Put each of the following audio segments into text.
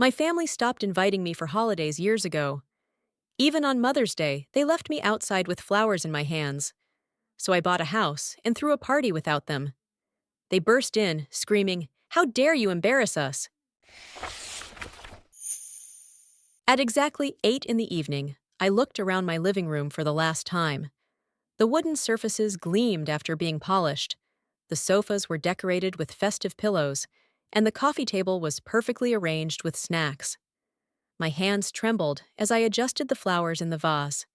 My family stopped inviting me for holidays years ago. Even on Mother's Day, they left me outside with flowers in my hands. So I bought a house and threw a party without them. They burst in, screaming, "How dare you embarrass us?" At exactly 8 in the evening, I looked around my living room for the last time. The wooden surfaces gleamed after being polished. The sofas were decorated with festive pillows, and the coffee table was perfectly arranged with snacks. My hands trembled as I adjusted the flowers in the vase.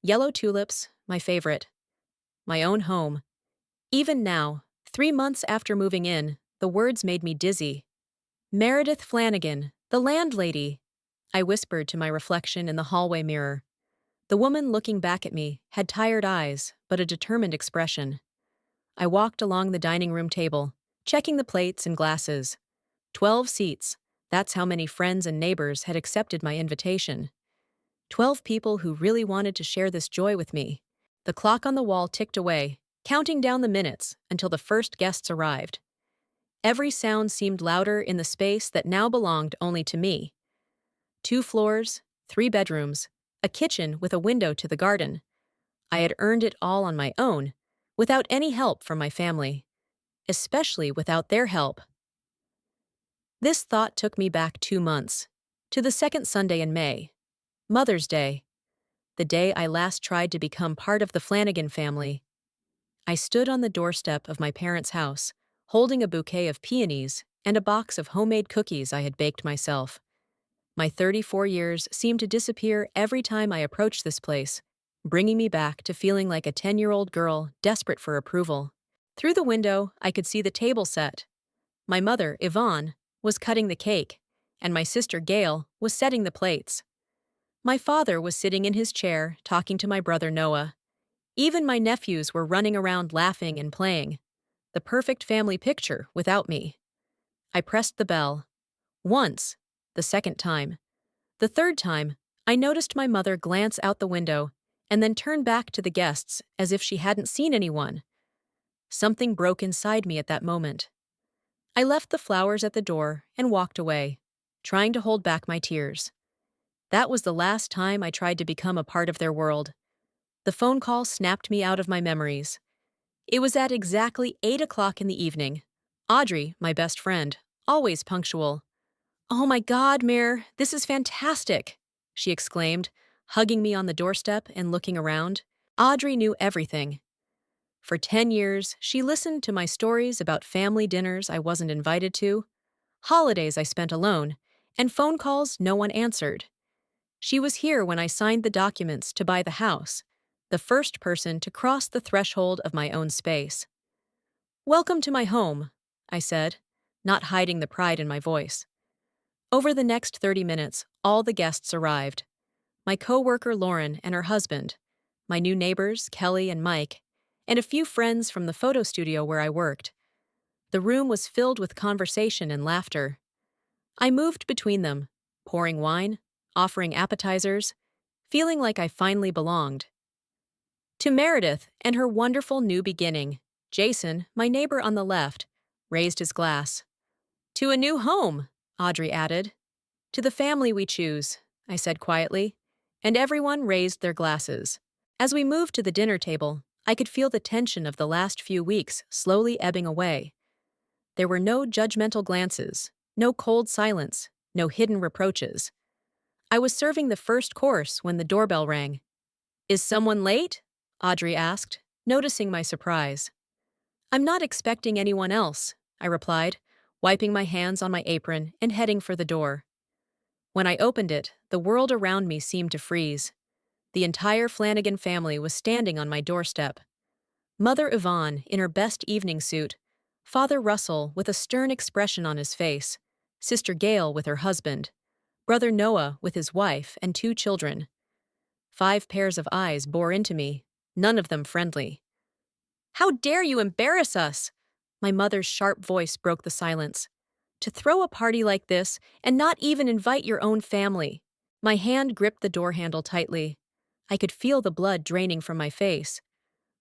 Yellow tulips, my favorite. My own home. Even now, 3 months after moving in, the words made me dizzy. "Meredith Flanagan, the landlady," I whispered to my reflection in the hallway mirror. The woman looking back at me had tired eyes, but a determined expression. I walked along the dining room table, checking the plates and glasses. 12 seats. That's how many friends and neighbors had accepted my invitation. 12 people who really wanted to share this joy with me. The clock on the wall ticked away, counting down the minutes until the first guests arrived. Every sound seemed louder in the space that now belonged only to me. 2 floors, 3 bedrooms, a kitchen with a window to the garden. I had earned it all on my own, without any help from my family, especially without their help. This thought took me back 2 months, to the second Sunday in May, Mother's Day, the day I last tried to become part of the Flanagan family. I stood on the doorstep of my parents' house, holding a bouquet of peonies and a box of homemade cookies I had baked myself. My 34 years seemed to disappear every time I approached this place, bringing me back to feeling like a 10-year-old girl desperate for approval. Through the window, I could see the table set. My mother, Yvonne, was cutting the cake, and my sister, Gail, was setting the plates. My father was sitting in his chair, talking to my brother, Noah. Even my nephews were running around laughing and playing. The perfect family picture without me. I pressed the bell. Once. The second time. The third time, I noticed my mother glance out the window and then turn back to the guests as if she hadn't seen anyone. Something broke inside me at that moment. I left the flowers at the door and walked away, trying to hold back my tears. That was the last time I tried to become a part of their world. The phone call snapped me out of my memories. It was at exactly 8 o'clock in the evening. Audrey, my best friend, always punctual. "Oh my God, Mir, this is fantastic," she exclaimed, hugging me on the doorstep and looking around. Audrey knew everything. For 10 years, she listened to my stories about family dinners I wasn't invited to, holidays I spent alone, and phone calls no one answered. She was here when I signed the documents to buy the house, the first person to cross the threshold of my own space. "Welcome to my home," I said, not hiding the pride in my voice. Over the next 30 minutes, all the guests arrived. My co-worker Lauren and her husband, my new neighbors Kelly and Mike, and a few friends from the photo studio where I worked. The room was filled with conversation and laughter. I moved between them, pouring wine, offering appetizers, feeling like I finally belonged. To Meredith and her wonderful new beginning, Jason, my neighbor on the left, raised his glass. "To a new home," Audrey added. "To the family we choose," I said quietly, and everyone raised their glasses. As we moved to the dinner table, I could feel the tension of the last few weeks slowly ebbing away. There were no judgmental glances, no cold silence, no hidden reproaches. I was serving the first course when the doorbell rang. "Is someone late?" Audrey asked, noticing my surprise. "I'm not expecting anyone else," I replied, wiping my hands on my apron and heading for the door. When I opened it, the world around me seemed to freeze. The entire Flanagan family was standing on my doorstep. Mother Yvonne in her best evening suit, Father Russell with a stern expression on his face, Sister Gail with her husband, Brother Noah with his wife and 2 children. 5 pairs of eyes bore into me, none of them friendly. "How dare you embarrass us?" My mother's sharp voice broke the silence. "To throw a party like this and not even invite your own family." My hand gripped the door handle tightly. I could feel the blood draining from my face.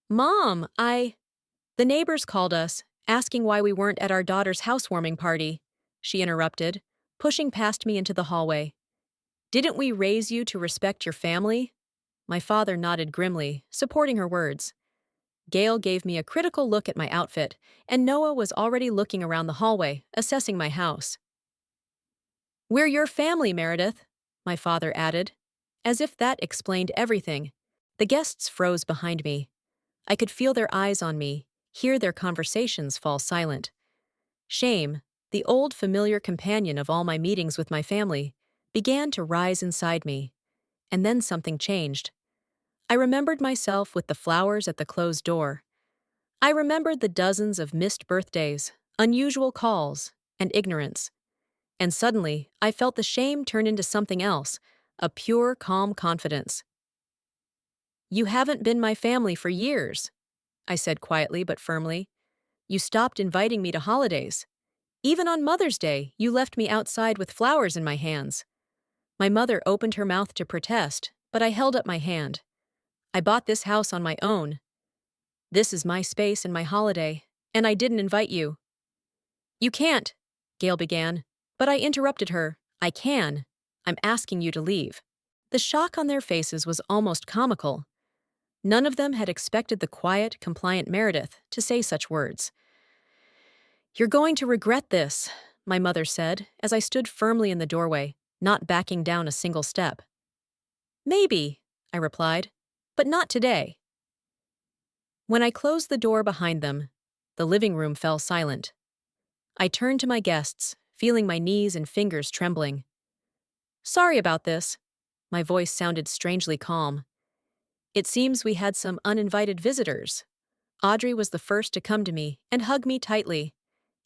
"Mom, The neighbors called us, asking why we weren't at our daughter's housewarming party," she interrupted, pushing past me into the hallway. "Didn't we raise you to respect your family?" My father nodded grimly, supporting her words. Gail gave me a critical look at my outfit, and Noah was already looking around the hallway, assessing my house. "We're your family, Meredith," my father added. As if that explained everything. The guests froze behind me. I could feel their eyes on me, hear their conversations fall silent. Shame, the old familiar companion of all my meetings with my family, began to rise inside me. And then something changed. I remembered myself with the flowers at the closed door. I remembered the dozens of missed birthdays, unusual calls, and ignorance. And suddenly, I felt the shame turn into something else, a pure, calm confidence. "You haven't been my family for years," I said quietly but firmly. "You stopped inviting me to holidays. Even on Mother's Day, you left me outside with flowers in my hands." My mother opened her mouth to protest, but I held up my hand. "I bought this house on my own. This is my space and my holiday, and I didn't invite you." "You can't," Gail began, but I interrupted her. "I can. I'm asking you to leave." The shock on their faces was almost comical. None of them had expected the quiet, compliant Meredith to say such words. "You're going to regret this," my mother said as I stood firmly in the doorway, not backing down a single step. "Maybe," I replied, "but not today." When I closed the door behind them, the living room fell silent. I turned to my guests, feeling my knees and fingers trembling. "Sorry about this." My voice sounded strangely calm. "It seems we had some uninvited visitors." Audrey was the first to come to me and hug me tightly.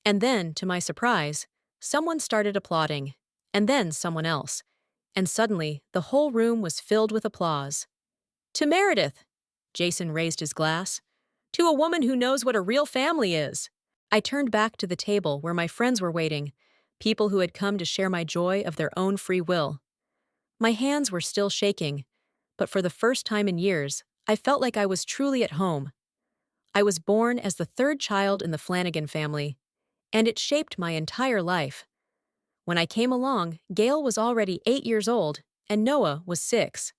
And then, to my surprise, someone started applauding, and then someone else. And suddenly, the whole room was filled with applause. "To Meredith!" Jason raised his glass. "To a woman who knows what a real family is!" I turned back to the table where my friends were waiting, people who had come to share my joy of their own free will. My hands were still shaking, but for the first time in years, I felt like I was truly at home. I was born as the third child in the Flanagan family, and it shaped my entire life. When I came along, Gail was already 8 years old, and Noah was 6.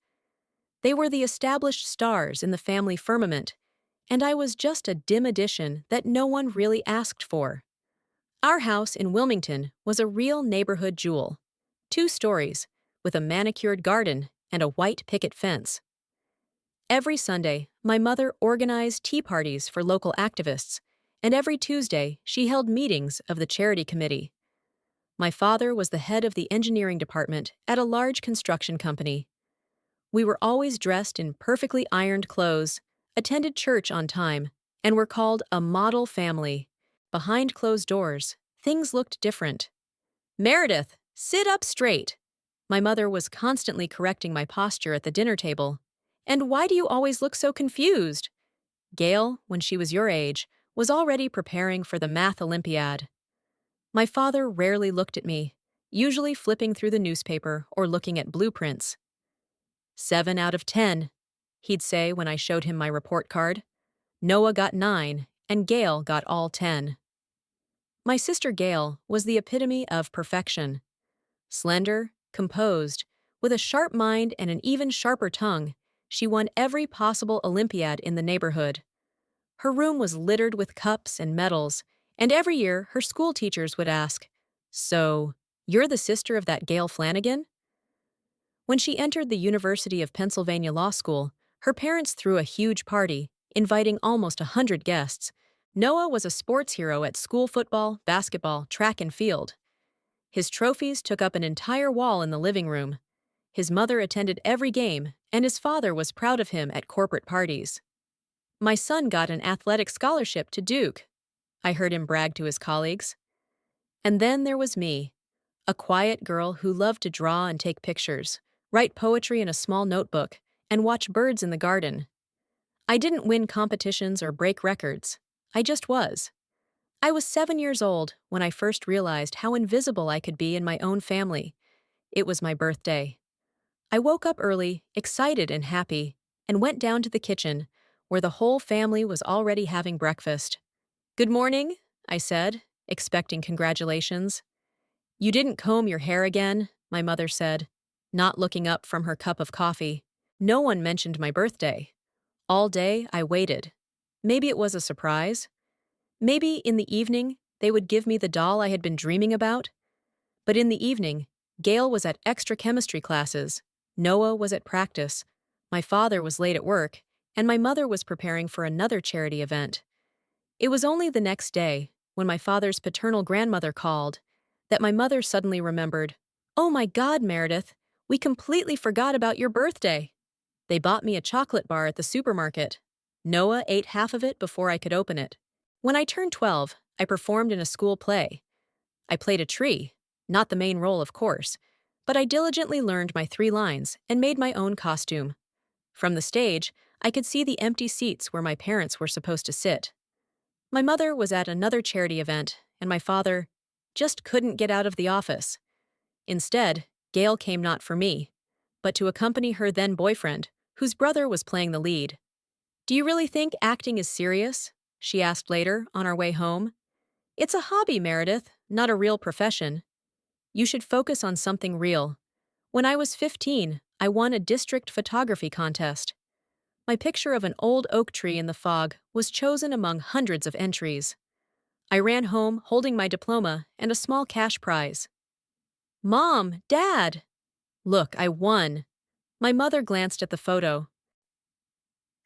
They were the established stars in the family firmament, and I was just a dim addition that no one really asked for. Our house in Wilmington was a real neighborhood jewel. 2 stories, with a manicured garden and a white picket fence. Every Sunday, my mother organized tea parties for local activists, and every Tuesday, she held meetings of the charity committee. My father was the head of the engineering department at a large construction company. We were always dressed in perfectly ironed clothes, attended church on time, and were called a model family. Behind closed doors, things looked different. "Meredith, sit up straight." My mother was constantly correcting my posture at the dinner table. "And why do you always look so confused?" Gail, when she was your age, was already preparing for the math Olympiad. My father rarely looked at me, usually flipping through the newspaper or looking at blueprints. 7 out of 10, he'd say when I showed him my report card. Noah got 9, and Gail got all 10. My sister Gail was the epitome of perfection. Slender, composed, with a sharp mind and an even sharper tongue, she won every possible Olympiad in the neighborhood. Her room was littered with cups and medals, and every year her school teachers would ask, "So, you're the sister of that Gail Flanagan?" When she entered the University of Pennsylvania Law School, her parents threw a huge party, inviting almost 100 guests. Noah was a sports hero at school football, basketball, track and field. His trophies took up an entire wall in the living room. His mother attended every game, and his father was proud of him at corporate parties. "My son got an athletic scholarship to Duke," I heard him brag to his colleagues. And then there was me, a quiet girl who loved to draw and take pictures, write poetry in a small notebook, and watch birds in the garden. I didn't win competitions or break records. I just was. I was 7 years old when I first realized how invisible I could be in my own family. It was my birthday. I woke up early, excited and happy, and went down to the kitchen, where the whole family was already having breakfast. "Good morning," I said, expecting congratulations. You didn't comb your hair again, my mother said, not looking up from her cup of coffee. No one mentioned my birthday. All day, I waited. Maybe it was a surprise. Maybe in the evening, they would give me the doll I had been dreaming about. But in the evening, Gail was at extra chemistry classes, Noah was at practice, my father was late at work, and my mother was preparing for another charity event. It was only the next day, when my father's paternal grandmother called, that my mother suddenly remembered, "Oh my God, Meredith, we completely forgot about your birthday." They bought me a chocolate bar at the supermarket. Noah ate half of it before I could open it. When I turned 12, I performed in a school play. I played a tree, not the main role, of course, but I diligently learned my 3 lines and made my own costume. From the stage, I could see the empty seats where my parents were supposed to sit. My mother was at another charity event, and my father just couldn't get out of the office. Instead, Gail came not for me, but to accompany her then boyfriend, whose brother was playing the lead. "Do you really think acting is serious?" she asked later on our way home. "It's a hobby, Meredith, not a real profession. You should focus on something real." When I was 15, I won a district photography contest. My picture of an old oak tree in the fog was chosen among hundreds of entries. I ran home holding my diploma and a small cash prize. "Mom, Dad! Look, I won." My mother glanced at the photo.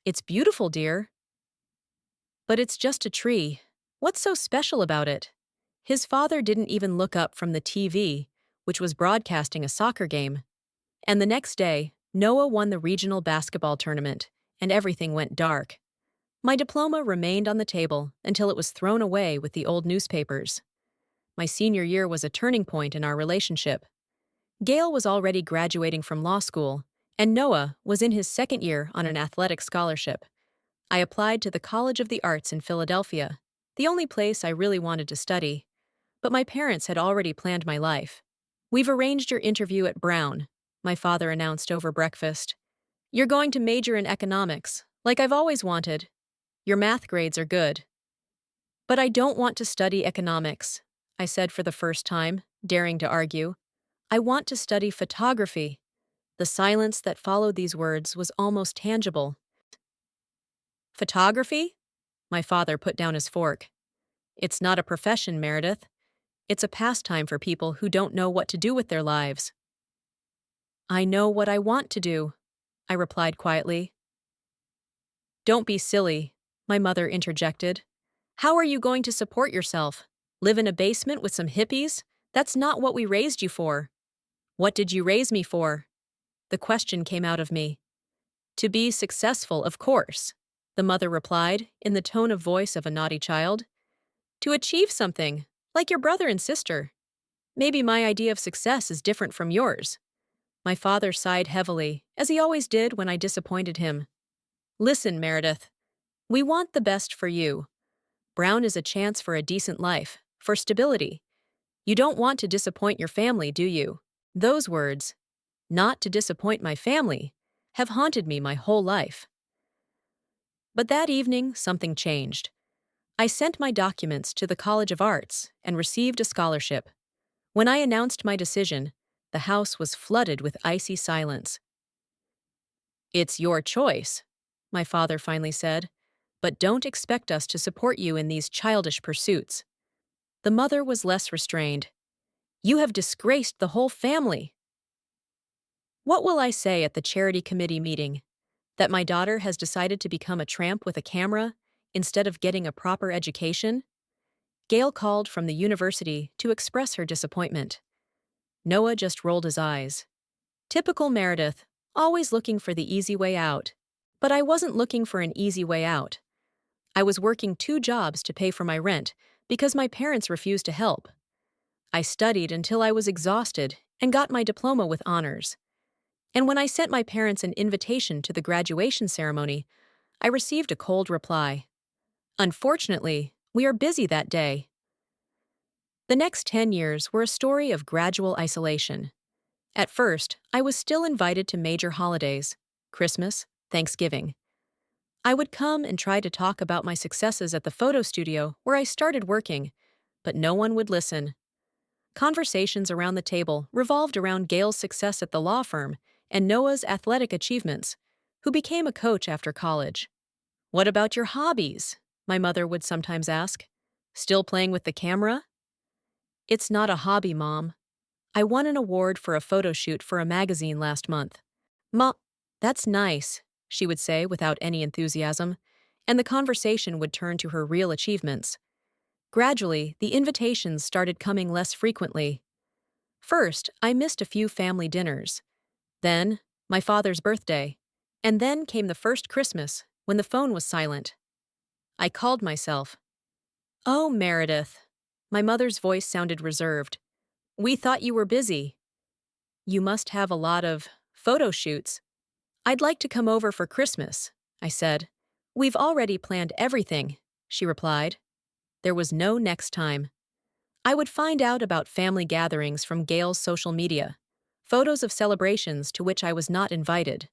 "It's beautiful, dear." "But it's just a tree. What's so special about it?" His father didn't even look up from the TV, which was broadcasting a soccer game. And the next day, Noah won the regional basketball tournament, and everything went dark. My diploma remained on the table until it was thrown away with the old newspapers. My senior year was a turning point in our relationship. Gail was already graduating from law school, and Noah was in his second year on an athletic scholarship. I applied to the College of the Arts in Philadelphia, the only place I really wanted to study. But my parents had already planned my life. "We've arranged your interview at Brown," my father announced over breakfast. "You're going to major in economics, like I've always wanted. Your math grades are good." "But I don't want to study economics," I said for the first time, daring to argue. "I want to study photography." The silence that followed these words was almost tangible. "Photography?" My father put down his fork. "It's not a profession, Meredith. It's a pastime for people who don't know what to do with their lives." "I know what I want to do," I replied quietly. "Don't be silly," my mother interjected. "How are you going to support yourself? Live in a basement with some hippies? That's not what we raised you for." "What did you raise me for?" The question came out of me. "To be successful, of course," the mother replied in the tone of voice of a naughty child. "To achieve something, like your brother and sister. Maybe my idea of success is different from yours." My father sighed heavily, as he always did when I disappointed him. "Listen, Meredith. We want the best for you. Brown is a chance for a decent life, for stability. You don't want to disappoint your family, do you?" Those words, "not to disappoint my family," have haunted me my whole life. But that evening, something changed. I sent my documents to the College of Arts and received a scholarship. When I announced my decision, the house was flooded with icy silence. "It's your choice," my father finally said, "but don't expect us to support you in these childish pursuits." The mother was less restrained. "You have disgraced the whole family." What will I say at the charity committee meeting? That my daughter has decided to become a tramp with a camera instead of getting a proper education? Gail called from the university to express her disappointment. Noah just rolled his eyes. Typical Meredith, always looking for the easy way out. But I wasn't looking for an easy way out. I was working 2 jobs to pay for my rent because my parents refused to help. I studied until I was exhausted and got my diploma with honors. And when I sent my parents an invitation to the graduation ceremony, I received a cold reply. "Unfortunately, we are busy that day." The next 10 years were a story of gradual isolation. At first, I was still invited to major holidays, Christmas, Thanksgiving. I would come and try to talk about my successes at the photo studio where I started working, but no one would listen. Conversations around the table revolved around Gail's success at the law firm and Noah's athletic achievements, who became a coach after college. "What about your hobbies?" my mother would sometimes ask. "Still playing with the camera?" "It's not a hobby, Mom. I won an award for a photo shoot for a magazine last month." "Ma, that's nice," she would say without any enthusiasm, and the conversation would turn to her real achievements. Gradually, the invitations started coming less frequently. First, I missed a few family dinners. Then, my father's birthday. And then came the first Christmas, when the phone was silent. I called myself. "Oh, Meredith." My mother's voice sounded reserved. "We thought you were busy." "You must have a lot of photo shoots." "I'd like to come over for Christmas," I said. "We've already planned everything," she replied. There was no next time. I would find out about family gatherings from Gail's social media, photos of celebrations to which I was not invited.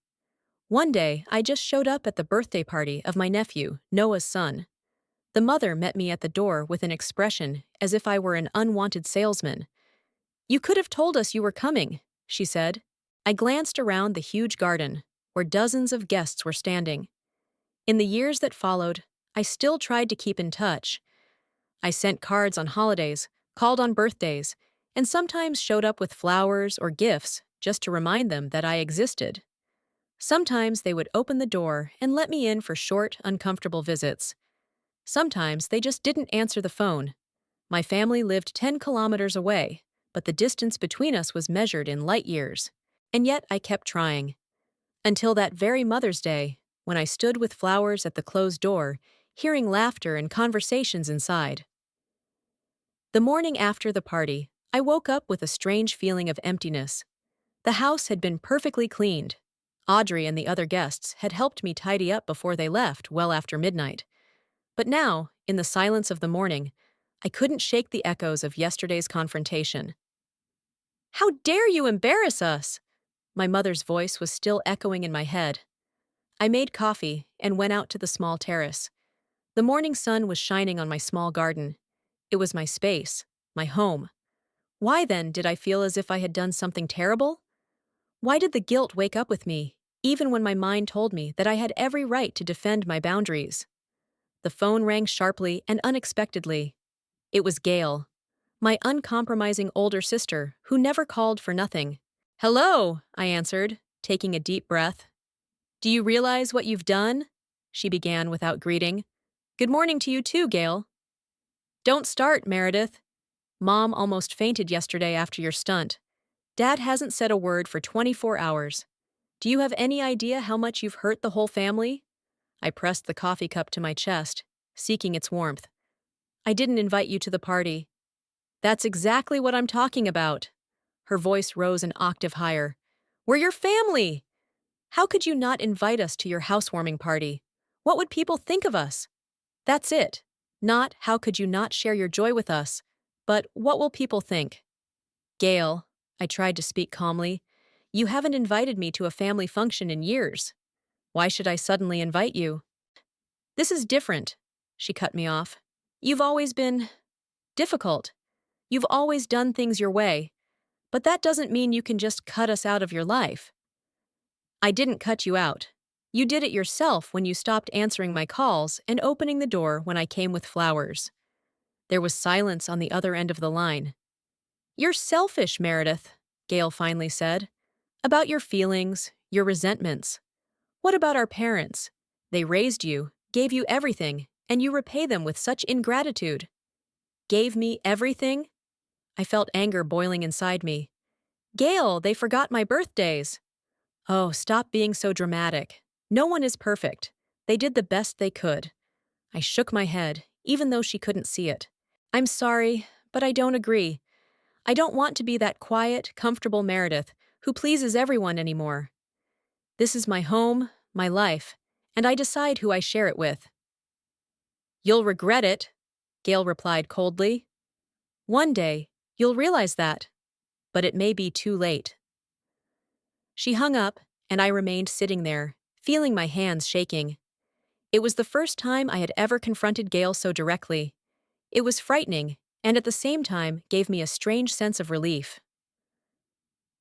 One day, I just showed up at the birthday party of my nephew, Noah's son. The mother met me at the door with an expression as if I were an unwanted salesman. "You could have told us you were coming," she said. I glanced around the huge garden, where dozens of guests were standing. In the years that followed, I still tried to keep in touch. I sent cards on holidays, called on birthdays, and sometimes showed up with flowers or gifts just to remind them that I existed. Sometimes they would open the door and let me in for short, uncomfortable visits. Sometimes they just didn't answer the phone. My family lived 10 kilometers away, but the distance between us was measured in light years. And yet I kept trying. Until that very Mother's Day, when I stood with flowers at the closed door, hearing laughter and conversations inside. The morning after the party, I woke up with a strange feeling of emptiness. The house had been perfectly cleaned. Audrey and the other guests had helped me tidy up before they left well after midnight. But now, in the silence of the morning, I couldn't shake the echoes of yesterday's confrontation. "How dare you embarrass us?" My mother's voice was still echoing in my head. I made coffee and went out to the small terrace. The morning sun was shining on my small garden. It was my space, my home. Why then did I feel as if I had done something terrible? Why did the guilt wake up with me, even when my mind told me that I had every right to defend my boundaries? The phone rang sharply and unexpectedly. It was Gail, my uncompromising older sister, who never called for nothing. "Hello," I answered, taking a deep breath. "Do you realize what you've done?" she began without greeting. "Good morning to you too, Gail." "Don't start, Meredith. Mom almost fainted yesterday after your stunt. Dad hasn't said a word for 24 hours. Do you have any idea how much you've hurt the whole family?" I pressed the coffee cup to my chest, seeking its warmth. "I didn't invite you to the party." "That's exactly what I'm talking about." Her voice rose an octave higher. "We're your family! How could you not invite us to your housewarming party? What would people think of us?" That's it. Not how could you not share your joy with us, but what will people think? "Gail," I tried to speak calmly, "you haven't invited me to a family function in years. Why should I suddenly invite you?" "This is different," she cut me off. "You've always been difficult. You've always done things your way, but that doesn't mean you can just cut us out of your life." "I didn't cut you out. You did it yourself when you stopped answering my calls and opening the door when I came with flowers." There was silence on the other end of the line. "You're selfish, Meredith," Gail finally said. "About your feelings, your resentments. What about our parents? They raised you, gave you everything, and you repay them with such ingratitude." "Gave me everything?" I felt anger boiling inside me. "Gail, they forgot my birthdays." "Oh, stop being so dramatic. No one is perfect. They did the best they could." I shook my head, even though she couldn't see it. "I'm sorry, but I don't agree. I don't want to be that quiet, comfortable Meredith who pleases everyone anymore. This is my home, my life, and I decide who I share it with." "You'll regret it," Gail replied coldly. "One day, you'll realize that, but it may be too late." She hung up, and I remained sitting there, feeling my hands shaking. It was the first time I had ever confronted Gail so directly. It was frightening, and at the same time gave me a strange sense of relief.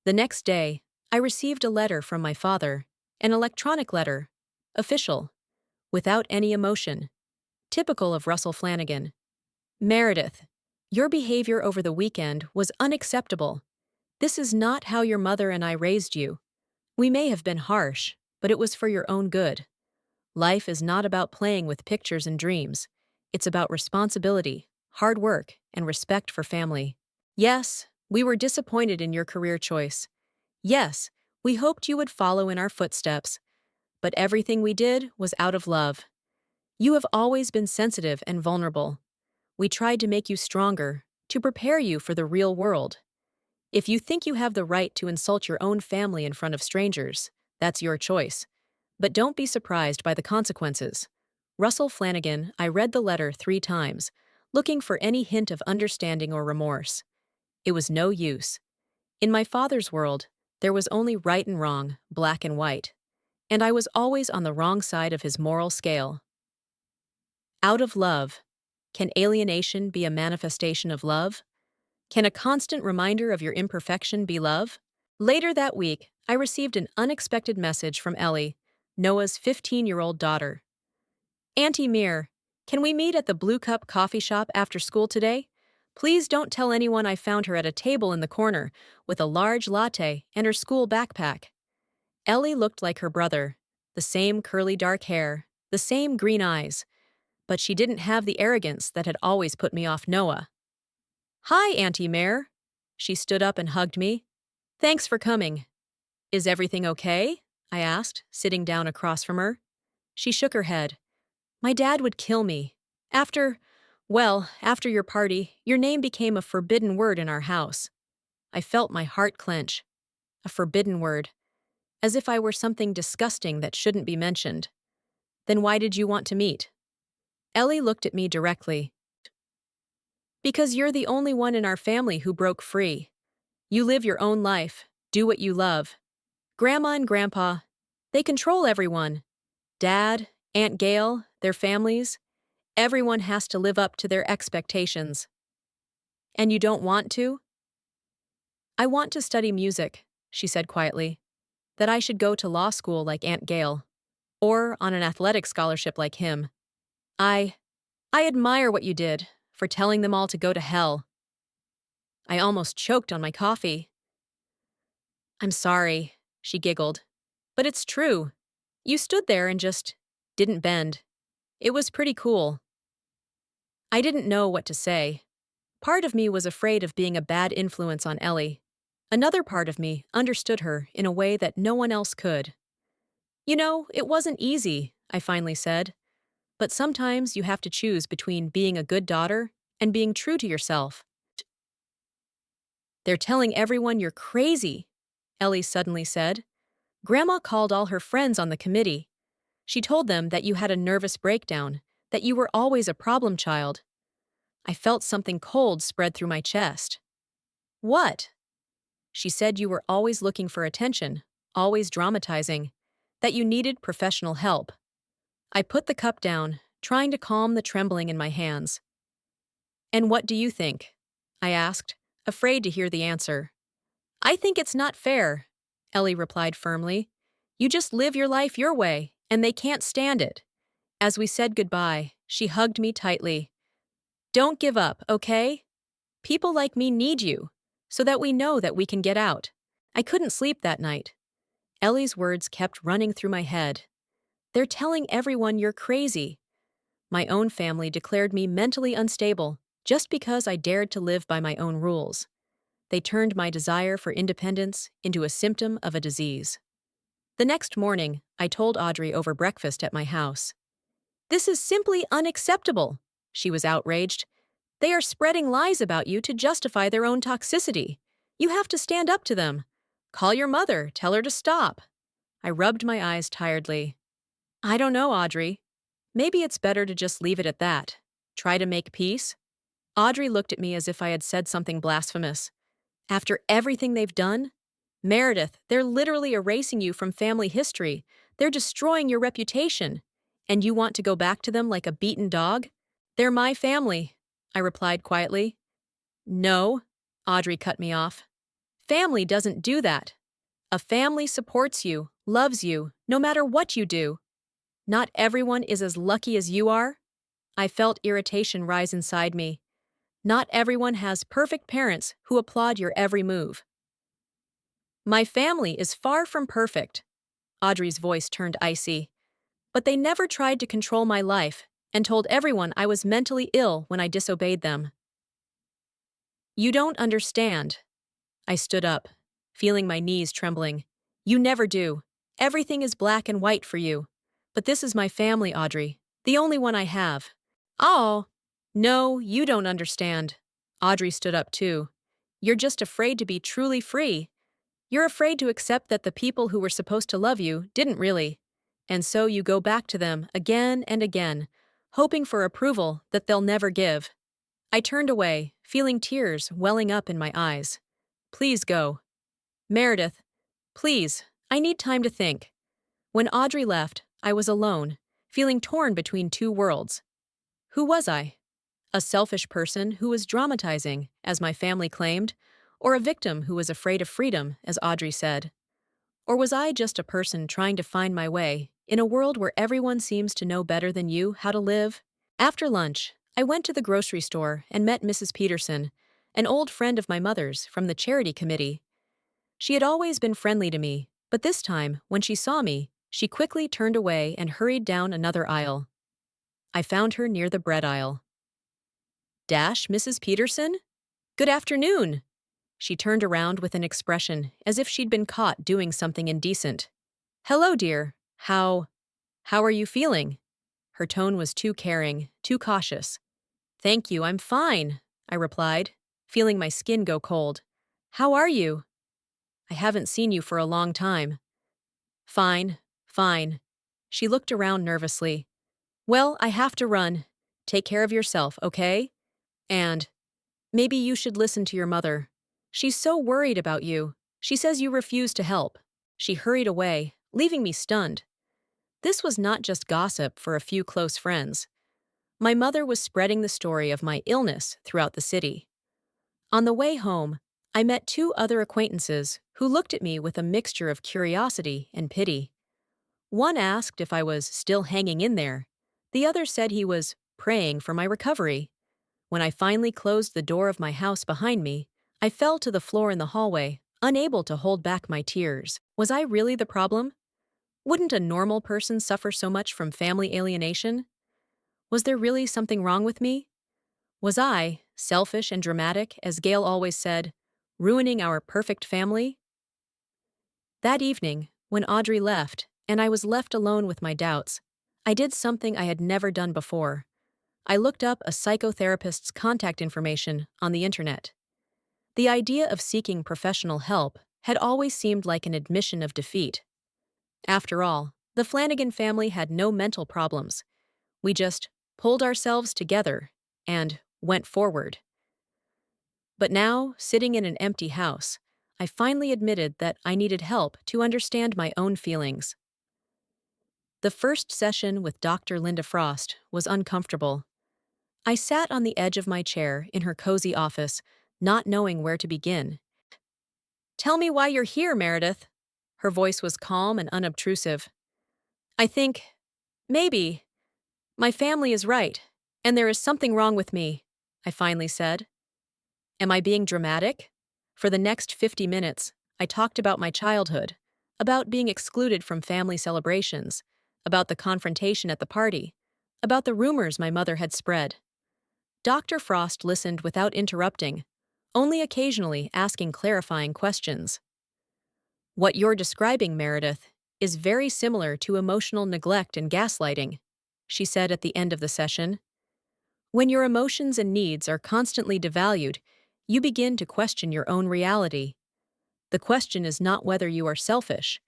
The next day, I received a letter from my father, an electronic letter, official, without any emotion, typical of Russell Flanagan. Meredith, your behavior over the weekend was unacceptable. This is not how your mother and I raised you. We may have been harsh, but it was for your own good. Life is not about playing with pictures and dreams. It's about responsibility, hard work, and respect for family. Yes, we were disappointed in your career choice. Yes, we hoped you would follow in our footsteps. But everything we did was out of love. You have always been sensitive and vulnerable. We tried to make you stronger, to prepare you for the real world. If you think you have the right to insult your own family in front of strangers, that's your choice. But don't be surprised by the consequences. Russell Flanagan, I read the letter 3 times, looking for any hint of understanding or remorse. It was no use. In my father's world, there was only right and wrong, black and white. And I was always on the wrong side of his moral scale. Out of love. Can alienation be a manifestation of love? Can a constant reminder of your imperfection be love? Later that week, I received an unexpected message from Ellie, Noah's 15-year-old daughter. Auntie Mir, can we meet at the Blue Cup coffee shop after school today? Please don't tell anyone I found her at a table in the corner with a large latte and her school backpack. Ellie looked like her brother, the same curly dark hair, the same green eyes, but she didn't have the arrogance that had always put me off Noah. Hi, Auntie Mare. She stood up and hugged me. Thanks for coming. Is everything okay? I asked, sitting down across from her. She shook her head. My dad would kill me. After your party, your name became a forbidden word in our house. I felt my heart clench. A forbidden word. As if I were something disgusting that shouldn't be mentioned. Then why did you want to meet? Ellie looked at me directly. Because you're the only one in our family who broke free. You live your own life, do what you love. Grandma and Grandpa, they control everyone. Dad, Aunt Gail, their families. Everyone has to live up to their expectations. And you don't want to? I want to study music, she said quietly. That I should go to law school like Aunt Gail. Or on an athletic scholarship like him. I admire what you did, for telling them all to go to hell. I almost choked on my coffee. I'm sorry, she giggled. But it's true. You stood there and just didn't bend. It was pretty cool. I didn't know what to say. Part of me was afraid of being a bad influence on Ellie. Another part of me understood her in a way that no one else could. You know, it wasn't easy, I finally said. But sometimes you have to choose between being a good daughter and being true to yourself. They're telling everyone you're crazy, Ellie suddenly said. Grandma called all her friends on the committee. She told them that you had a nervous breakdown, that you were always a problem child. I felt something cold spread through my chest. What? She said you were always looking for attention, always dramatizing, that you needed professional help. I put the cup down, trying to calm the trembling in my hands. And what do you think? I asked, afraid to hear the answer. I think it's not fair, Ellie replied firmly. You just live your life your way, and they can't stand it. As we said goodbye, she hugged me tightly. Don't give up, okay? People like me need you, so that we know that we can get out. I couldn't sleep that night. Ellie's words kept running through my head. They're telling everyone you're crazy. My own family declared me mentally unstable just because I dared to live by my own rules. They turned my desire for independence into a symptom of a disease. The next morning, I told Audrey over breakfast at my house. This is simply unacceptable, she was outraged. They are spreading lies about you to justify their own toxicity. You have to stand up to them. Call your mother, tell her to stop. I rubbed my eyes tiredly. I don't know, Audrey. Maybe it's better to just leave it at that. Try to make peace. Audrey looked at me as if I had said something blasphemous. After everything they've done? Meredith, they're literally erasing you from family history. They're destroying your reputation. And you want to go back to them like a beaten dog? They're my family, I replied quietly. No, Audrey cut me off. Family doesn't do that. A family supports you, loves you, no matter what you do. Not everyone is as lucky as you are. I felt irritation rise inside me. Not everyone has perfect parents who applaud your every move. My family is far from perfect. Audrey's voice turned icy. But they never tried to control my life and told everyone I was mentally ill when I disobeyed them. You don't understand. I stood up, feeling my knees trembling. You never do. Everything is black and white for you. But this is my family, Audrey. The only one I have. Oh, no, you don't understand. Audrey stood up too. You're just afraid to be truly free. You're afraid to accept that the people who were supposed to love you didn't really. And so you go back to them again and again, hoping for approval that they'll never give. I turned away, feeling tears welling up in my eyes. Please go. Meredith, please, I need time to think. When Audrey left, I was alone, feeling torn between two worlds. Who was I? A selfish person who was dramatizing, as my family claimed, or a victim who was afraid of freedom, as Audrey said? Or was I just a person trying to find my way, in a world where everyone seems to know better than you how to live? After lunch, I went to the grocery store and met Mrs. Peterson, an old friend of my mother's from the charity committee. She had always been friendly to me, but this time, when she saw me, she quickly turned away and hurried down another aisle. I found her near the bread aisle. Mrs. Peterson? Good afternoon. She turned around with an expression as if she'd been caught doing something indecent. Hello, dear. How are you feeling? Her tone was too caring, too cautious. Thank you, I'm fine, I replied, feeling my skin go cold. How are you? I haven't seen you for a long time. Fine, fine. She looked around nervously. Well, I have to run. Take care of yourself, okay? And maybe you should listen to your mother. She's so worried about you. She says you refuse to help. She hurried away, leaving me stunned. This was not just gossip for a few close friends. My mother was spreading the story of my illness throughout the city. On the way home, I met two other acquaintances who looked at me with a mixture of curiosity and pity. One asked if I was still hanging in there. The other said he was praying for my recovery. When I finally closed the door of my house behind me, I fell to the floor in the hallway, unable to hold back my tears. Was I really the problem? Wouldn't a normal person suffer so much from family alienation? Was there really something wrong with me? Was I, selfish and dramatic, as Gail always said, ruining our perfect family? That evening, when Audrey left, and I was left alone with my doubts, I did something I had never done before. I looked up a psychotherapist's contact information on the internet. The idea of seeking professional help had always seemed like an admission of defeat. After all, the Flanagan family had no mental problems. We just pulled ourselves together and went forward. But now, sitting in an empty house, I finally admitted that I needed help to understand my own feelings. The first session with Dr. Linda Frost was uncomfortable. I sat on the edge of my chair in her cozy office, not knowing where to begin. Tell me why you're here, Meredith. Her voice was calm and unobtrusive. I think, maybe, my family is right, and there is something wrong with me, I finally said. Am I being dramatic? For the next 50 minutes, I talked about my childhood, about being excluded from family celebrations, about the confrontation at the party, about the rumors my mother had spread. Dr. Frost listened without interrupting, only occasionally asking clarifying questions. What you're describing, Meredith, is very similar to emotional neglect and gaslighting, she said at the end of the session. When your emotions and needs are constantly devalued, you begin to question your own reality. The question is not whether you are selfish.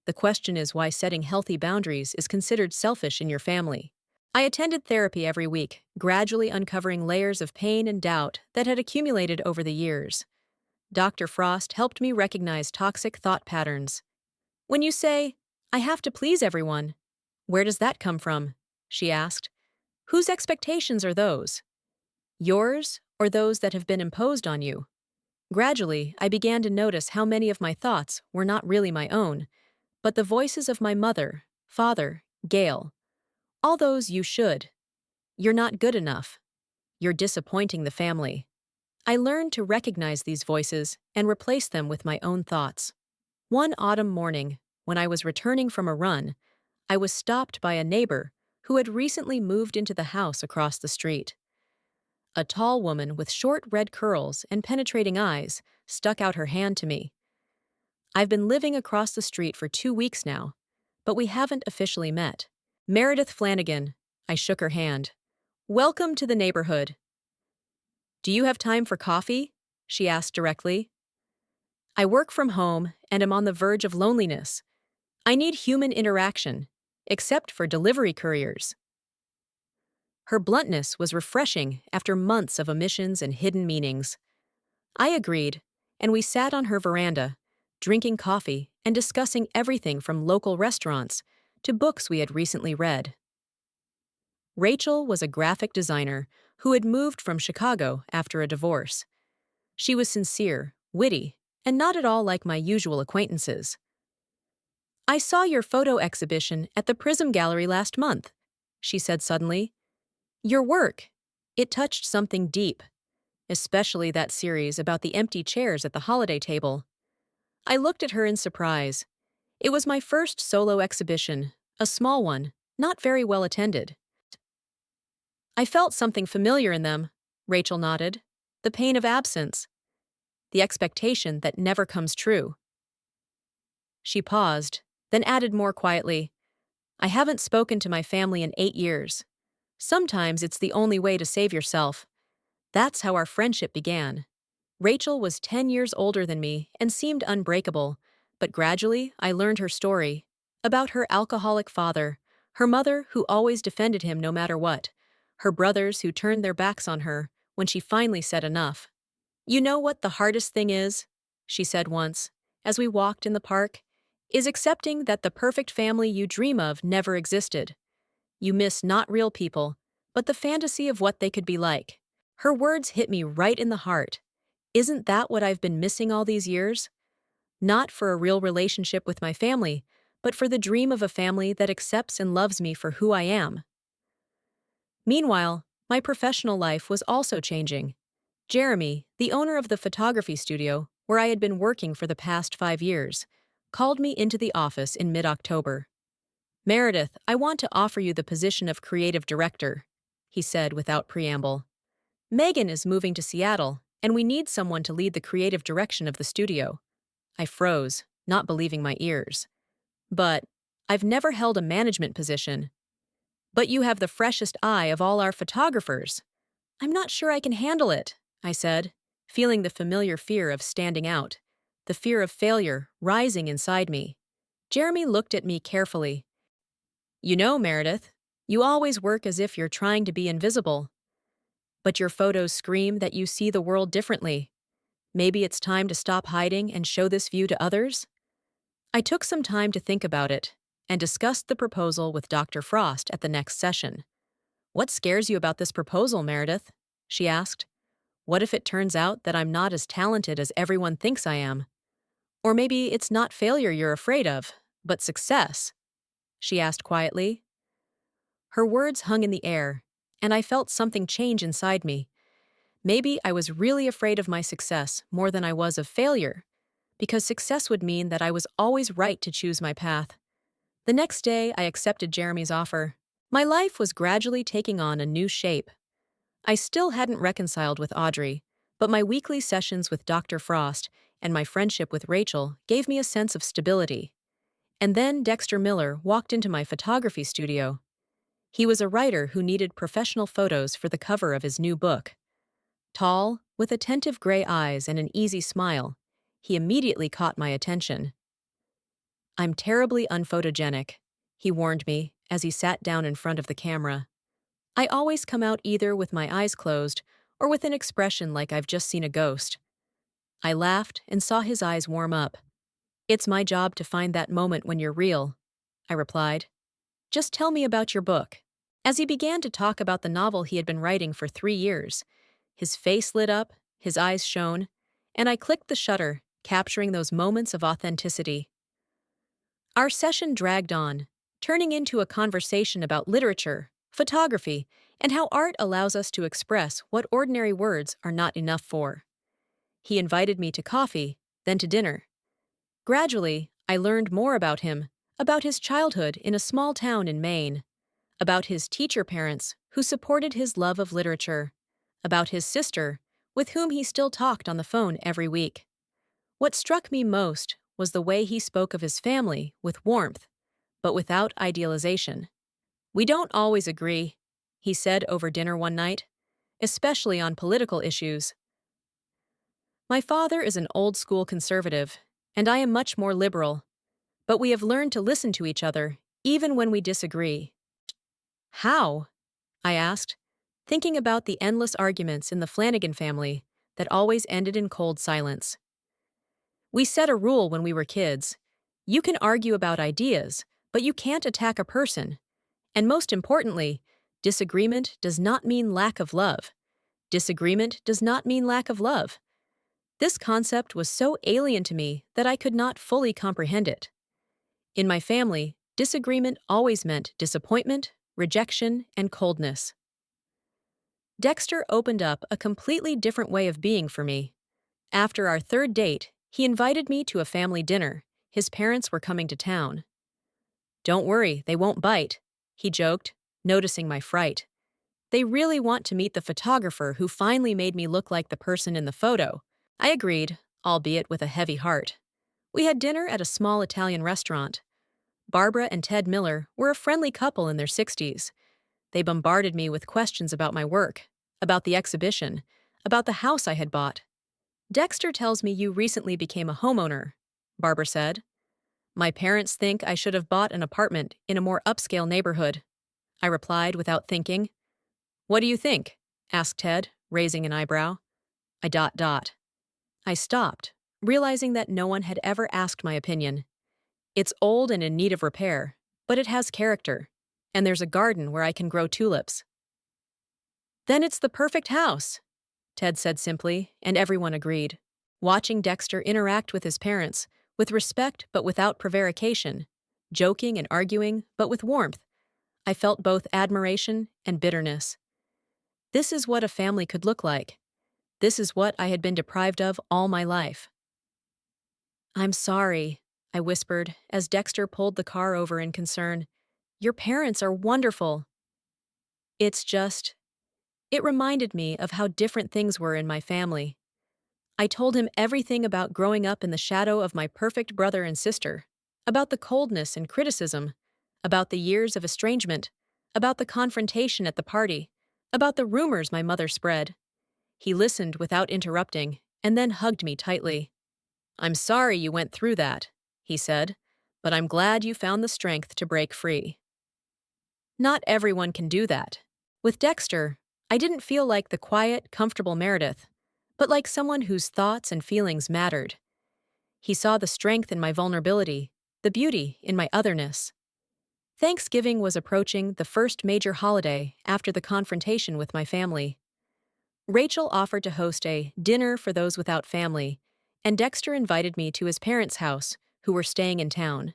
The question is why setting healthy boundaries is considered selfish in your family. I attended therapy every week, gradually uncovering layers of pain and doubt that had accumulated over the years. Dr. Frost helped me recognize toxic thought patterns. When you say, I have to please everyone, where does that come from? She asked. Whose expectations are those? Yours or those that have been imposed on you? Gradually, I began to notice how many of my thoughts were not really my own, but the voices of my mother, father, Gail. All those you should. You're not good enough. You're disappointing the family. I learned to recognize these voices and replace them with my own thoughts. One autumn morning, when I was returning from a run, I was stopped by a neighbor who had recently moved into the house across the street. A tall woman with short red curls and penetrating eyes stuck out her hand to me. I've been living across the street for 2 weeks now, but we haven't officially met. Meredith Flanagan. I shook her hand. Welcome to the neighborhood. Do you have time for coffee? She asked directly. I work from home and am on the verge of loneliness. I need human interaction, except for delivery couriers. Her bluntness was refreshing after months of omissions and hidden meanings. I agreed, and we sat on her veranda, drinking coffee and discussing everything from local restaurants to books we had recently read. Rachel was a graphic designer who had moved from Chicago after a divorce. She was sincere, witty, and not at all like my usual acquaintances. I saw your photo exhibition at the Prism Gallery last month, she said suddenly. Your work. It touched something deep, especially that series about the empty chairs at the holiday table. I looked at her in surprise. It was my first solo exhibition, a small one, not very well attended. I felt something familiar in them, Rachel nodded. The pain of absence. The expectation that never comes true. She paused, then added more quietly, I haven't spoken to my family in 8 years. Sometimes it's the only way to save yourself. That's how our friendship began. Rachel was 10 years older than me and seemed unbreakable, but gradually I learned her story. About her alcoholic father, her mother who always defended him no matter what, her brothers who turned their backs on her when she finally said enough. You know what the hardest thing is? She said once, as we walked in the park, is accepting that the perfect family you dream of never existed. You miss not real people, but the fantasy of what they could be like. Her words hit me right in the heart. Isn't that what I've been missing all these years? Not for a real relationship with my family, but for the dream of a family that accepts and loves me for who I am. Meanwhile, my professional life was also changing. Jeremy, the owner of the photography studio, where I had been working for the past 5 years, called me into the office in mid-October. Meredith, I want to offer you the position of creative director, he said without preamble. Megan is moving to Seattle, and we need someone to lead the creative direction of the studio. I froze, not believing my ears. But I've never held a management position. But you have the freshest eye of all our photographers. I'm not sure I can handle it, I said, feeling the familiar fear of standing out, the fear of failure rising inside me. Jeremy looked at me carefully. You know, Meredith, you always work as if you're trying to be invisible. But your photos scream that you see the world differently. Maybe it's time to stop hiding and show this view to others? I took some time to think about it and discussed the proposal with Dr. Frost at the next session. What scares you about this proposal, Meredith? She asked. What if it turns out that I'm not as talented as everyone thinks I am? Or maybe it's not failure you're afraid of, but success? She asked quietly. Her words hung in the air, and I felt something change inside me. Maybe I was really afraid of my success more than I was of failure, because success would mean that I was always right to choose my path. The next day, I accepted Jeremy's offer. My life was gradually taking on a new shape. I still hadn't reconciled with Audrey, but my weekly sessions with Dr. Frost and my friendship with Rachel gave me a sense of stability. And then Dexter Miller walked into my photography studio. He was a writer who needed professional photos for the cover of his new book. Tall, with attentive gray eyes and an easy smile, he immediately caught my attention. I'm terribly unphotogenic, he warned me as he sat down in front of the camera. I always come out either with my eyes closed or with an expression like I've just seen a ghost. I laughed and saw his eyes warm up. It's my job to find that moment when you're real, I replied. Just tell me about your book. As he began to talk about the novel he had been writing for 3 years, His face lit up, his eyes shone, and I clicked the shutter, capturing those moments of authenticity. Our session dragged on, turning into a conversation about literature, photography, and how art allows us to express what ordinary words are not enough for. He invited me to coffee, then to dinner. Gradually, I learned more about his childhood in a small town in Maine, about his teacher parents who supported his love of literature, about his sister, with whom he still talked on the phone every week. What struck me most was the way he spoke of his family with warmth, but without idealization. "We don't always agree," he said over dinner one night, "especially on political issues. My father is an old-school conservative, and I am much more liberal, but we have learned to listen to each other, even when we disagree." "How?" I asked, thinking about the endless arguments in the Flanagan family that always ended in cold silence. "We set a rule when we were kids. You can argue about ideas, but you can't attack a person. And most importantly, disagreement does not mean lack of love. Disagreement does not mean lack of love." This concept was so alien to me that I could not fully comprehend it. In my family, disagreement always meant disappointment, rejection, and coldness. Dexter opened up a completely different way of being for me. After our third date, he invited me to a family dinner. His parents were coming to town. "Don't worry, they won't bite," he joked, noticing my fright. "They really want to meet the photographer who finally made me look like the person in the photo." I agreed, albeit with a heavy heart. We had dinner at a small Italian restaurant. Barbara and Ted Miller were a friendly couple in their 60s. They bombarded me with questions about my work, about the exhibition, about the house I had bought. "Dexter tells me you recently became a homeowner," Barbara said. "My parents think I should have bought an apartment in a more upscale neighborhood," I replied without thinking. "What do you think?" asked Ted, raising an eyebrow. I stopped, realizing that no one had ever asked my opinion. "It's old and in need of repair, but it has character, and there's a garden where I can grow tulips." "Then it's the perfect house," Ted said simply, and everyone agreed. Watching Dexter interact with his parents, with respect but without prevarication, joking and arguing but with warmth, I felt both admiration and bitterness. This is what a family could look like. This is what I had been deprived of all my life. "I'm sorry," I whispered as Dexter pulled the car over in concern. "Your parents are wonderful." "It's just—" It reminded me of how different things were in my family. I told him everything about growing up in the shadow of my perfect brother and sister, about the coldness and criticism, about the years of estrangement, about the confrontation at the party, about the rumors my mother spread. He listened without interrupting, and then hugged me tightly. "I'm sorry you went through that," he said, "but I'm glad you found the strength to break free." Not everyone can do that. With Dexter, I didn't feel like the quiet, comfortable Meredith, but like someone whose thoughts and feelings mattered. He saw the strength in my vulnerability, the beauty in my otherness. Thanksgiving was approaching, the first major holiday after the confrontation with my family. Rachel offered to host a dinner for those without family, and Dexter invited me to his parents' house, who were staying in town.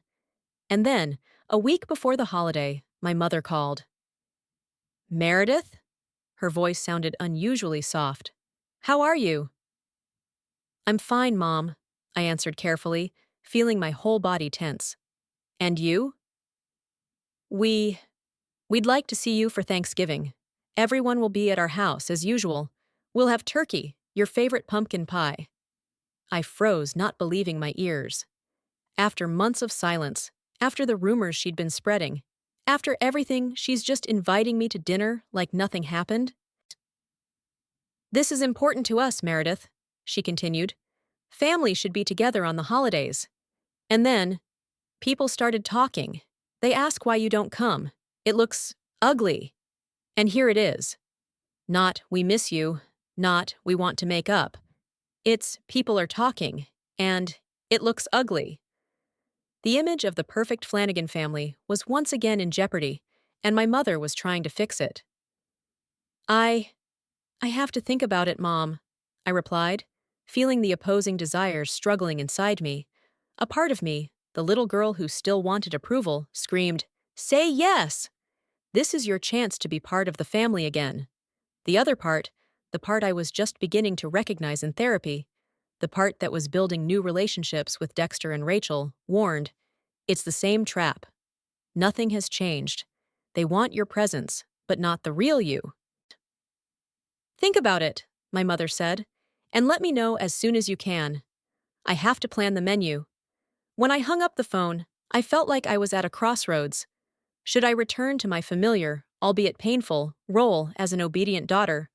And then, a week before the holiday, my mother called. "Meredith?" Her voice sounded unusually soft. "How are you?" "I'm fine, Mom," I answered carefully, feeling my whole body tense. "And you?" We'd like to see you for Thanksgiving. Everyone will be at our house, as usual. We'll have turkey, your favorite pumpkin pie." I froze, not believing my ears. After months of silence, after the rumors she'd been spreading, after everything, she's just inviting me to dinner like nothing happened? "This is important to us, Meredith," she continued. "Family should be together on the holidays." And then, people started talking. "They ask why you don't come. It looks ugly." And here it is. Not, "We miss you," not, "We want to make up." It's, people are talking, and it looks ugly. The image of the perfect Flanagan family was once again in jeopardy, and my mother was trying to fix it. I I have to think about it, Mom, I replied, feeling the opposing desires struggling inside me. A part of me, the little girl who still wanted approval, screamed, "Say yes! This is your chance to be part of the family again." The other part, the part I was just beginning to recognize in therapy, the part that was building new relationships with Dexter and Rachel, warned, "It's the same trap. Nothing has changed. They want your presence, but not the real you." "Think about it," my mother said, "and let me know as soon as you can. I have to plan the menu." When I hung up the phone, I felt like I was at a crossroads. Should I return to my familiar, albeit painful, role as an obedient daughter?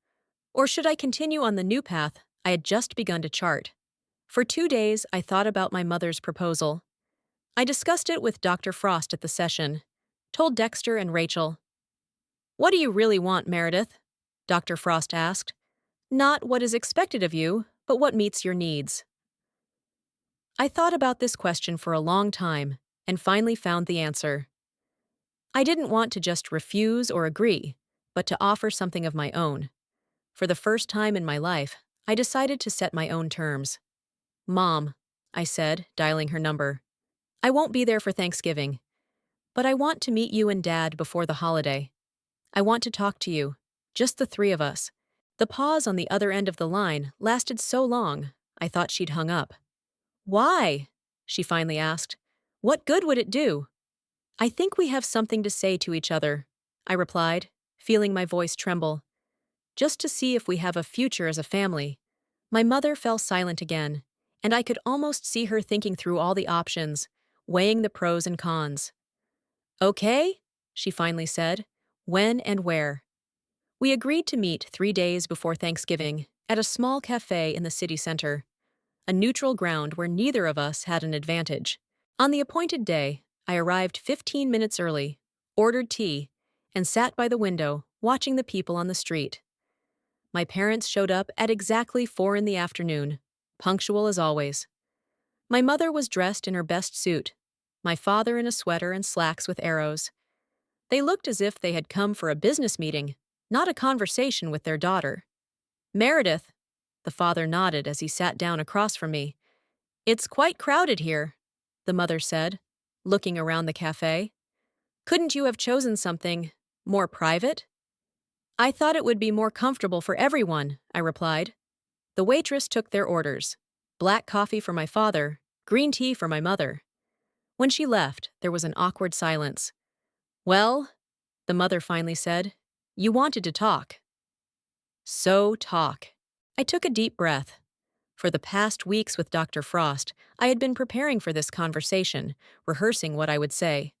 Or should I continue on the new path I had just begun to chart? For 2 days, I thought about my mother's proposal. I discussed it with Dr. Frost at the session, told Dexter and Rachel. "What do you really want, Meredith?" Dr. Frost asked. "Not what is expected of you, but what meets your needs." I thought about this question for a long time and finally found the answer. I didn't want to just refuse or agree, but to offer something of my own. For the first time in my life, I decided to set my own terms. "Mom," I said, dialing her number, "I won't be there for Thanksgiving, but I want to meet you and Dad before the holiday. I want to talk to you, just the three of us." The pause on the other end of the line lasted so long, I thought she'd hung up. "Why?" she finally asked. "What good would it do?" "I think we have something to say to each other," I replied, feeling my voice tremble. "Just to see if we have a future as a family." My mother fell silent again, and I could almost see her thinking through all the options, weighing the pros and cons. "Okay," she finally said. "When and where?" We agreed to meet 3 days before Thanksgiving at a small cafe in the city center, a neutral ground where neither of us had an advantage. On the appointed day, I arrived 15 minutes early, ordered tea, and sat by the window watching the people on the street. My parents showed up at exactly 4 in the afternoon, punctual as always. My mother was dressed in her best suit, my father in a sweater and slacks with arrows. They looked as if they had come for a business meeting, not a conversation with their daughter. "Meredith," the father nodded as he sat down across from me. "It's quite crowded here," the mother said, looking around the cafe. "Couldn't you have chosen something more private?" "I thought it would be more comfortable for everyone," I replied. The waitress took their orders. Black coffee for my father, green tea for my mother. When she left, there was an awkward silence. "Well," the mother finally said, "you wanted to talk." So talk. I took a deep breath. For the past weeks with Dr. Frost, I had been preparing for this conversation, rehearsing what I would say.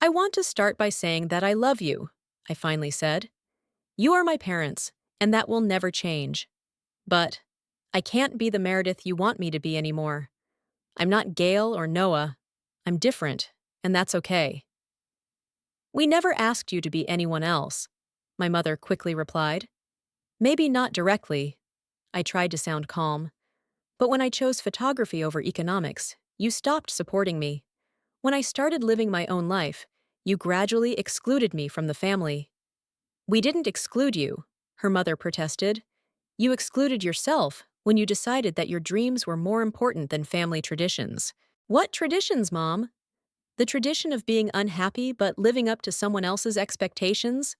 "I want to start by saying that I love you," I finally said. "You are my parents, and that will never change. But I can't be the Meredith you want me to be anymore. I'm not Gail or Noah. I'm different, and that's okay." "We never asked you to be anyone else," my mother quickly replied. "Maybe not directly." I tried to sound calm. "But when I chose photography over economics, you stopped supporting me. When I started living my own life, you gradually excluded me from the family." "We didn't exclude you," her mother protested. "You excluded yourself when you decided that your dreams were more important than family traditions." "What traditions, Mom?" "The tradition of being unhappy but living up to someone else's expectations?"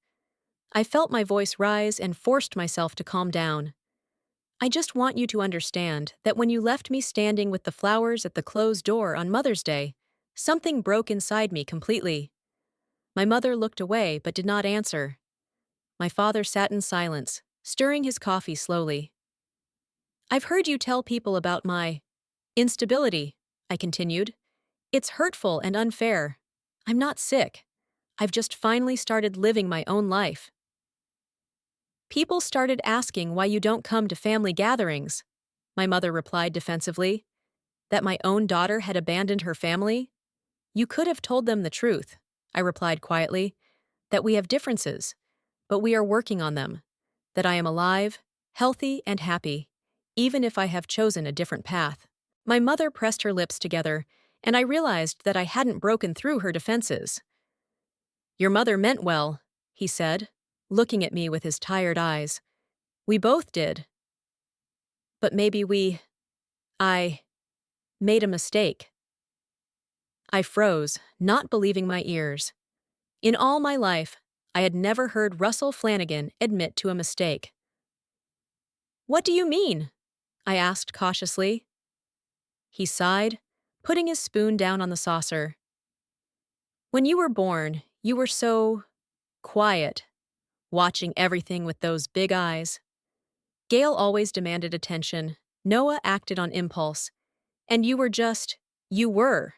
I felt my voice rise and forced myself to calm down. "I just want you to understand that when you left me standing with the flowers at the closed door on Mother's Day, something broke inside me completely." My mother looked away but did not answer. My father sat in silence, stirring his coffee slowly. "I've heard you tell people about my instability," I continued. "It's hurtful and unfair. I'm not sick. I've just finally started living my own life." "People started asking why you don't come to family gatherings," my mother replied defensively. "That my own daughter had abandoned her family?" "You could have told them the truth," I replied quietly. "That we have differences, but we are working on them. That I am alive, healthy, and happy, even if I have chosen a different path." My mother pressed her lips together, and I realized that I hadn't broken through her defenses. "Your mother meant well," he said, looking at me with his tired eyes. We both did. But I made a mistake. I froze, not believing my ears. In all my life, I had never heard Russell Flanagan admit to a mistake. What do you mean? I asked cautiously. He sighed, putting his spoon down on the saucer. When you were born, you were so quiet, watching everything with those big eyes. Gail always demanded attention. Noah acted on impulse. And you were.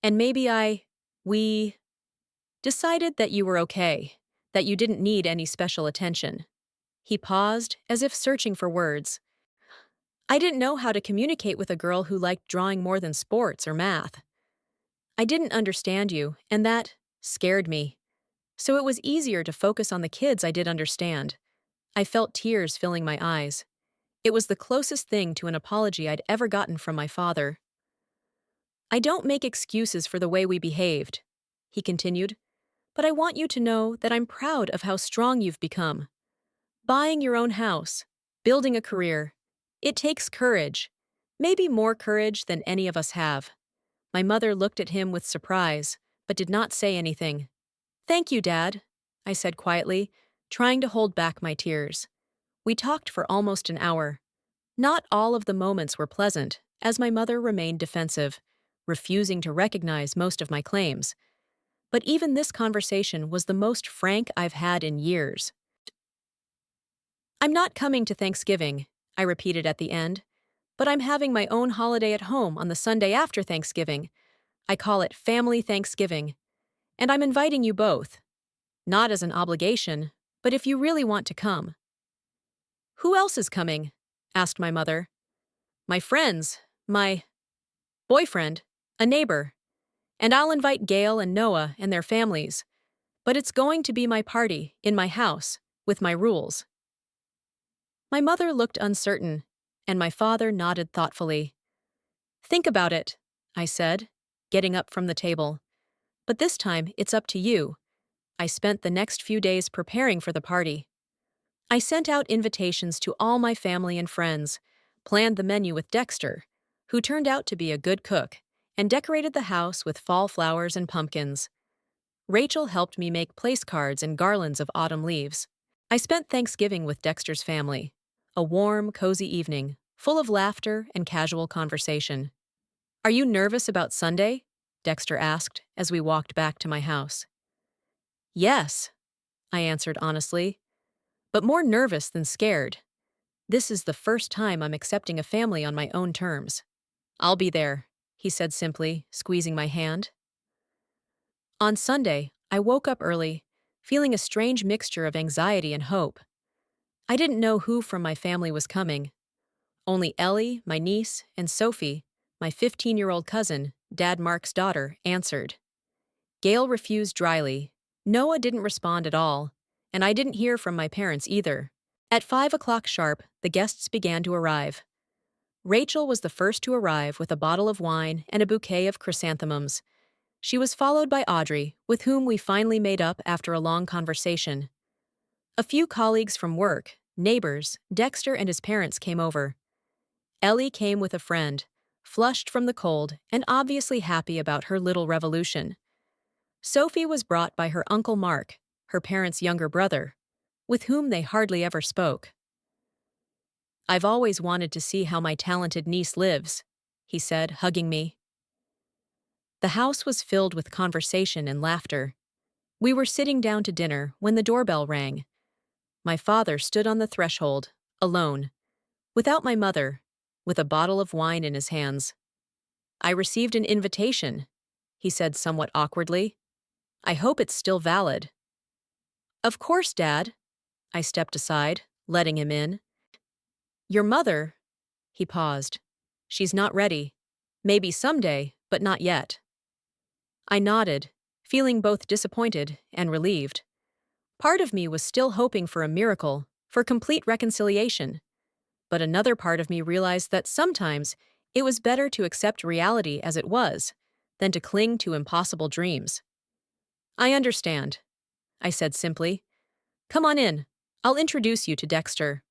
And we decided that you were okay, that you didn't need any special attention. He paused, as if searching for words. I didn't know how to communicate with a girl who liked drawing more than sports or math. I didn't understand you, and that scared me. So it was easier to focus on the kids I did understand. I felt tears filling my eyes. It was the closest thing to an apology I'd ever gotten from my father. I don't make excuses for the way we behaved, he continued, but I want you to know that I'm proud of how strong you've become. Buying your own house, building a career. It takes courage, maybe more courage than any of us have. My mother looked at him with surprise, but did not say anything. Thank you, Dad, I said quietly, trying to hold back my tears. We talked for almost an hour. Not all of the moments were pleasant, as my mother remained defensive, refusing to recognize most of my claims. But even this conversation was the most frank I've had in years. I'm not coming to Thanksgiving, I repeated at the end, but I'm having my own holiday at home on the Sunday after Thanksgiving. I call it Family Thanksgiving. And I'm inviting you both. Not as an obligation, but if you really want to come. Who else is coming? Asked my mother. My friends, my boyfriend, a neighbor. And I'll invite Gail and Noah and their families. But it's going to be my party, in my house, with my rules. My mother looked uncertain, and my father nodded thoughtfully. Think about it, I said, getting up from the table. But this time, it's up to you. I spent the next few days preparing for the party. I sent out invitations to all my family and friends, planned the menu with Dexter, who turned out to be a good cook, and decorated the house with fall flowers and pumpkins. Rachel helped me make place cards and garlands of autumn leaves. I spent Thanksgiving with Dexter's family, a warm, cozy evening, full of laughter and casual conversation. Are you nervous about Sunday? Dexter asked as we walked back to my house. Yes, I answered honestly, but more nervous than scared. This is the first time I'm accepting a family on my own terms. I'll be there, he said simply, squeezing my hand. On Sunday, I woke up early, feeling a strange mixture of anxiety and hope. I didn't know who from my family was coming. Only Ellie, my niece, and Sophie, my 15-year-old cousin, Dad Mark's daughter, answered. Gail refused dryly. Noah didn't respond at all, and I didn't hear from my parents either. At 5 o'clock sharp, the guests began to arrive. Rachel was the first to arrive with a bottle of wine and a bouquet of chrysanthemums. She was followed by Audrey, with whom we finally made up after a long conversation. A few colleagues from work, neighbors, Dexter and his parents came over. Ellie came with a friend, flushed from the cold and obviously happy about her little revolution. Sophie was brought by her Uncle Mark, her parents' younger brother, with whom they hardly ever spoke. I've always wanted to see how my talented niece lives, he said, hugging me. The house was filled with conversation and laughter. We were sitting down to dinner when the doorbell rang. My father stood on the threshold, alone, without my mother, with a bottle of wine in his hands. I received an invitation, he said somewhat awkwardly. I hope it's still valid. Of course, Dad. I stepped aside, letting him in. Your mother, he paused. She's not ready. Maybe someday, but not yet. I nodded, feeling both disappointed and relieved. Part of me was still hoping for a miracle, for complete reconciliation. But another part of me realized that sometimes it was better to accept reality as it was than to cling to impossible dreams. I understand, I said simply. Come on in. I'll introduce you to Dexter.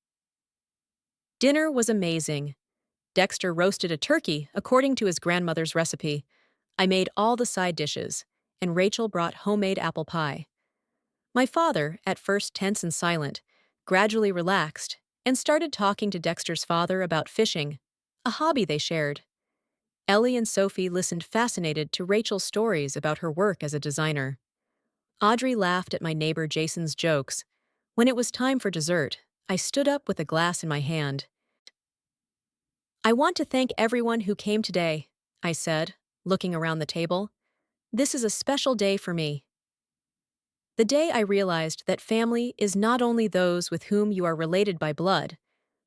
Dinner was amazing. Dexter roasted a turkey according to his grandmother's recipe. I made all the side dishes, and Rachel brought homemade apple pie. My father, at first tense and silent, gradually relaxed and started talking to Dexter's father about fishing, a hobby they shared. Ellie and Sophie listened fascinated to Rachel's stories about her work as a designer. Audrey laughed at my neighbor Jason's jokes. When it was time for dessert, I stood up with a glass in my hand. I want to thank everyone who came today, I said, looking around the table. This is a special day for me. The day I realized that family is not only those with whom you are related by blood,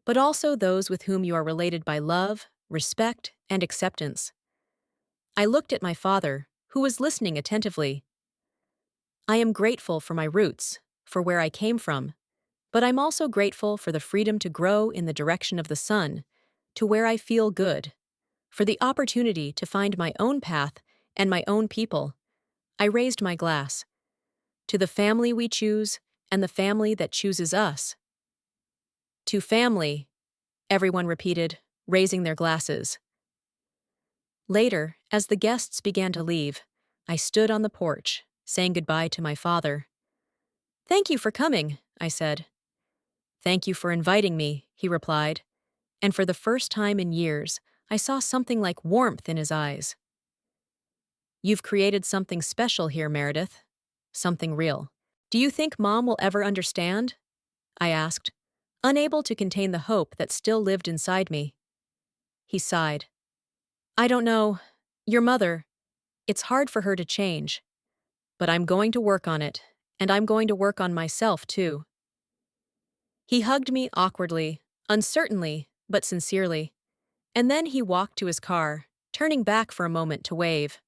but also those with whom you are related by love, respect, and acceptance. I looked at my father, who was listening attentively. I am grateful for my roots, for where I came from, but I'm also grateful for the freedom to grow in the direction of the sun, to where I feel good, for the opportunity to find my own path and my own people. I raised my glass. To the family we choose and the family that chooses us. To family, everyone repeated, raising their glasses. Later, as the guests began to leave, I stood on the porch, saying goodbye to my father. Thank you for coming, I said. Thank you for inviting me, he replied, and for the first time in years, I saw something like warmth in his eyes. You've created something special here, Meredith. Something real. Do you think Mom will ever understand? I asked, unable to contain the hope that still lived inside me. He sighed. I don't know. Your mother. It's hard for her to change. But I'm going to work on it, and I'm going to work on myself, too. He hugged me awkwardly, uncertainly, but sincerely. And then he walked to his car, turning back for a moment to wave.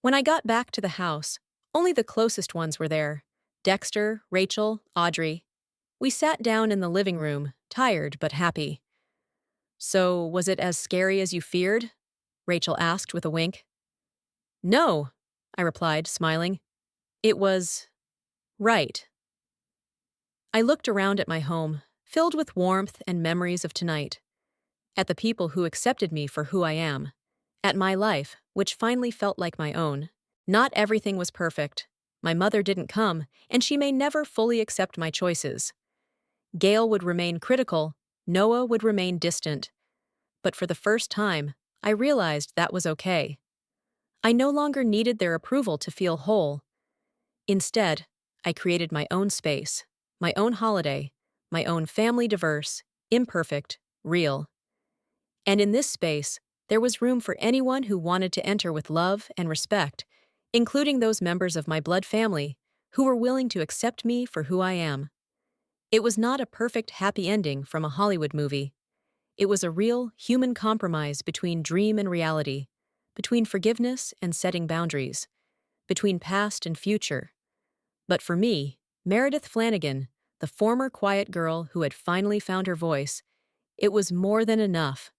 When I got back to the house, only the closest ones were there. Dexter, Rachel, Audrey. We sat down in the living room, tired but happy. So, was it as scary as you feared? Rachel asked with a wink. No, I replied, smiling. It was right. I looked around at my home, filled with warmth and memories of tonight. At the people who accepted me for who I am. At my life, which finally felt like my own. Not everything was perfect. My mother didn't come, and she may never fully accept my choices. Gail would remain critical, Noah would remain distant. But for the first time, I realized that was okay. I no longer needed their approval to feel whole. Instead, I created my own space, my own holiday, my own family diverse, imperfect, real. And in this space, there was room for anyone who wanted to enter with love and respect, including those members of my blood family who were willing to accept me for who I am. It was not a perfect happy ending from a Hollywood movie. It was a real, human compromise between dream and reality, between forgiveness and setting boundaries, between past and future. But for me, Meredith Flanagan, the former quiet girl who had finally found her voice, it was more than enough.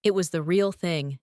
It was the real thing.